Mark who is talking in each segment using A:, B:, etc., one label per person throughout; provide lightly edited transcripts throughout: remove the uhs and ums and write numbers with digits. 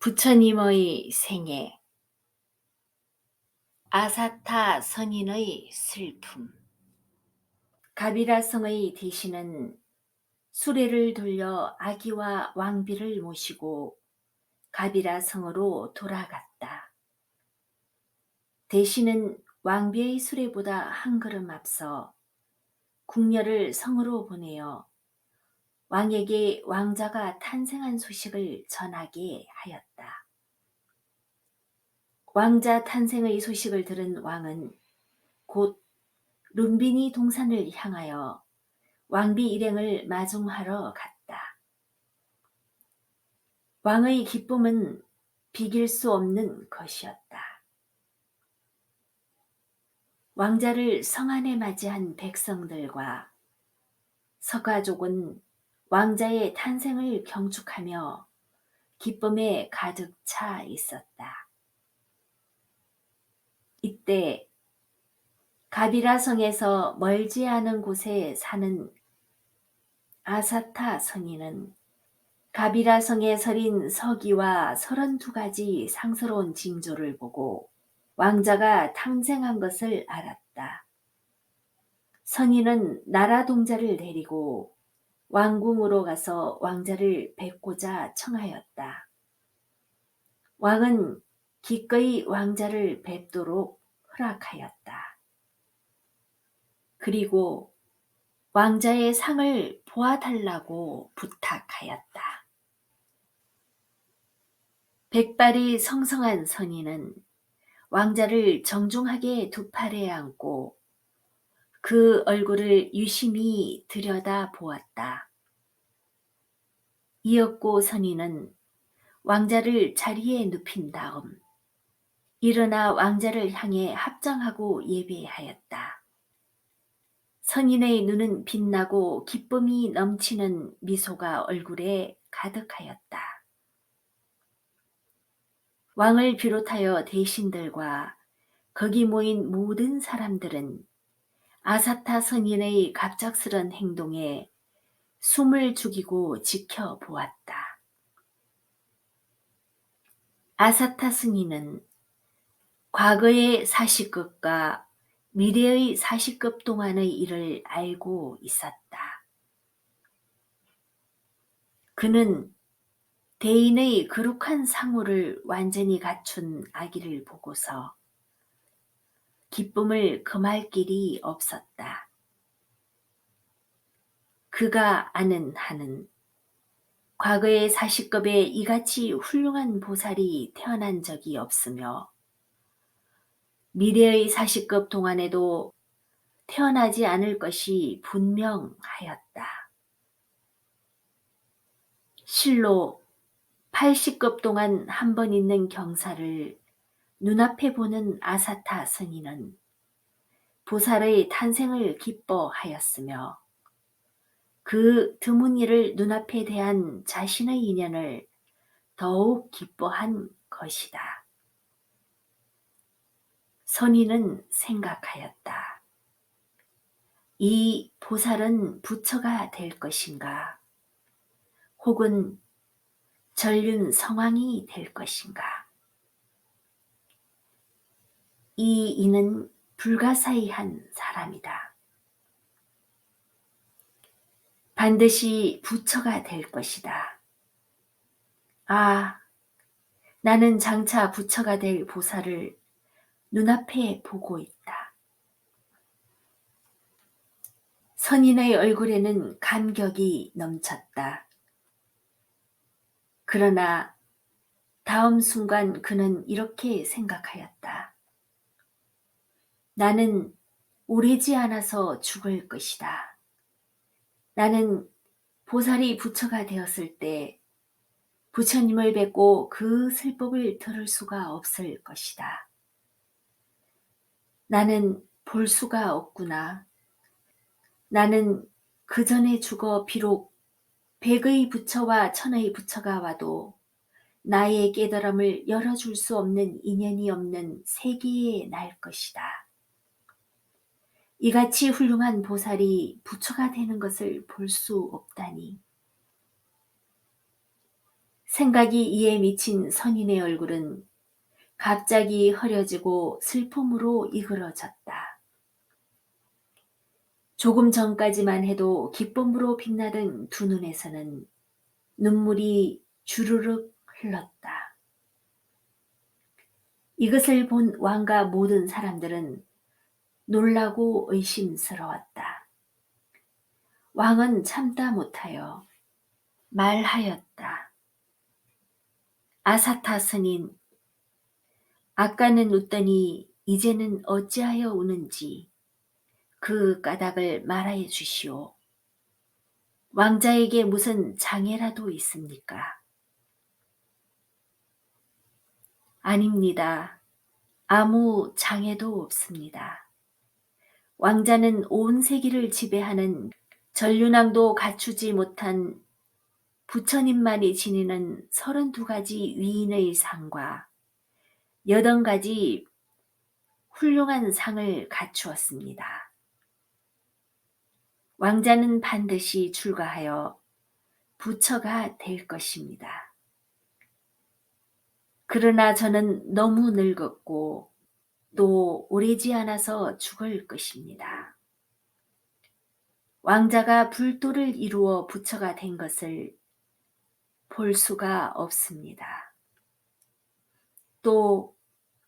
A: 부처님의 생애. 아사타 선인의 슬픔. 가비라성의 대신은 수레를 돌려 아기와 왕비를 모시고 가비라성으로 돌아갔다. 대신은 왕비의 수레보다 한 걸음 앞서 궁녀를 성으로 보내어 왕에게 왕자가 탄생한 소식을 전하게 하였다. 왕자 탄생의 소식을 들은 왕은 곧 룸비니 동산을 향하여 왕비 일행을 마중하러 갔다. 왕의 기쁨은 비길 수 없는 것이었다. 왕자를 성 안에 맞이한 백성들과 서가족은 왕자의 탄생을 경축하며 기쁨에 가득 차 있었다. 이때 가비라성에서 멀지 않은 곳에 사는 아사타 선인은 가비라성에 서린 서기와 32가지 상스러운 징조를 보고 왕자가 탄생한 것을 알았다. 선인은 나라 동자를 데리고 왕궁으로 가서 왕자를 뵙고자 청하였다. 왕은 기꺼이 왕자를 뵙도록 허락하였다. 그리고 왕자의 상을 보아달라고 부탁하였다. 백발이 성성한 선인은 왕자를 정중하게 두 팔에 안고 그 얼굴을 유심히 들여다 보았다. 이윽고 선인은 왕자를 자리에 눕힌 다음 일어나 왕자를 향해 합장하고 예배하였다. 선인의 눈은 빛나고 기쁨이 넘치는 미소가 얼굴에 가득하였다. 왕을 비롯하여 대신들과 거기 모인 모든 사람들은 아사타 선인의 갑작스런 행동에 숨을 죽이고 지켜보았다. 아사타 선인은 과거의 40급과 미래의 40급 동안의 일을 알고 있었다. 그는 대인의 거룩한 상호를 완전히 갖춘 아기를 보고서 기쁨을 금할 길이 없었다. 그가 아는 한은 과거의 40급에 이같이 훌륭한 보살이 태어난 적이 없으며 미래의 40급 동안에도 태어나지 않을 것이 분명하였다. 실로 80급 동안 한 번 있는 경사를 눈앞에 보는 아사타 선인은 보살의 탄생을 기뻐하였으며 그 드문 일을 눈앞에 대한 자신의 인연을 더욱 기뻐한 것이다. 선인은 생각하였다. 이 보살은 부처가 될 것인가? 혹은 전륜 성왕이 될 것인가? 이 이는 불가사의한 사람이다. 반드시 부처가 될 것이다. 아, 나는 장차 부처가 될 보살을 눈앞에 보고 있다. 선인의 얼굴에는 감격이 넘쳤다. 그러나 다음 순간 그는 이렇게 생각하였다. 나는 오래지 않아서 죽을 것이다. 나는 보살이 부처가 되었을 때 부처님을 뵙고 그 슬픔을 들을 수가 없을 것이다. 나는 볼 수가 없구나. 나는 그 전에 죽어 비록 100의 부처와 1000의 부처가 와도 나의 깨달음을 열어줄 수 없는 인연이 없는 세계에 날 것이다. 이같이 훌륭한 보살이 부처가 되는 것을 볼 수 없다니. 생각이 이에 미친 선인의 얼굴은 갑자기 흐려지고 슬픔으로 이그러졌다. 조금 전까지만 해도 기쁨으로 빛나던 두 눈에서는 눈물이 주르륵 흘렀다. 이것을 본 왕과 모든 사람들은 놀라고 의심스러웠다. 왕은 참다 못하여 말하였다. 아사타 스님, 아까는 웃더니 이제는 어찌하여 우는지 그 까닭을 말하여 주시오. 왕자에게 무슨 장애라도 있습니까? 아닙니다. 아무 장애도 없습니다. 왕자는 온 세계를 지배하는 전륜왕도 갖추지 못한 부처님만이 지니는 32가지 위인의 상과 80가지 훌륭한 상을 갖추었습니다. 왕자는 반드시 출가하여 부처가 될 것입니다. 그러나 저는 너무 늙었고 또 오래지 않아서 죽을 것입니다. 왕자가 불도를 이루어 부처가 된 것을 볼 수가 없습니다. 또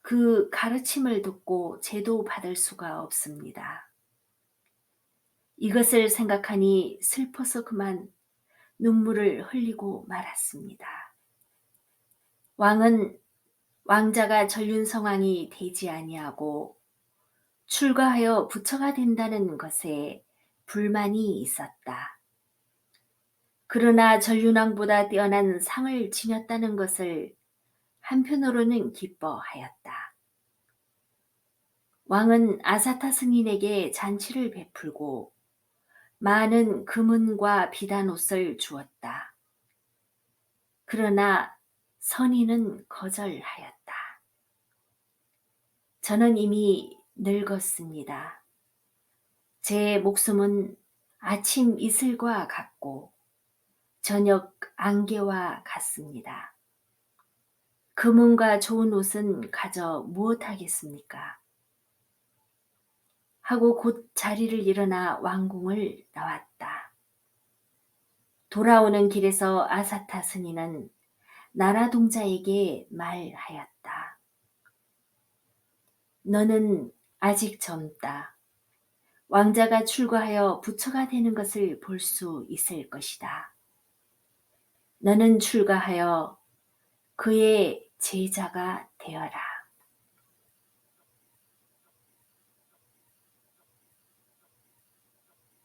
A: 그 가르침을 듣고 제도 받을 수가 없습니다. 이것을 생각하니 슬퍼서 그만 눈물을 흘리고 말았습니다. 왕은 왕자가 전륜성왕이 되지 아니하고 출가하여 부처가 된다는 것에 불만이 있었다. 그러나 전륜왕보다 뛰어난 상을 지녔다는 것을 한편으로는 기뻐하였다. 왕은 아사타 스님에게 잔치를 베풀고 많은 금은과 비단 옷을 주었다. 그러나 선인은 거절하였다. 저는 이미 늙었습니다. 제 목숨은 아침 이슬과 같고 저녁 안개와 같습니다. 금은과 좋은 옷은 가져 무엇하겠습니까? 하고 곧 자리를 일어나 왕궁을 나왔다. 돌아오는 길에서 아사타 스님은 나라동자에게 말하였다. 너는 아직 젊다. 왕자가 출가하여 부처가 되는 것을 볼 수 있을 것이다. 너는 출가하여 그의 제자가 되어라.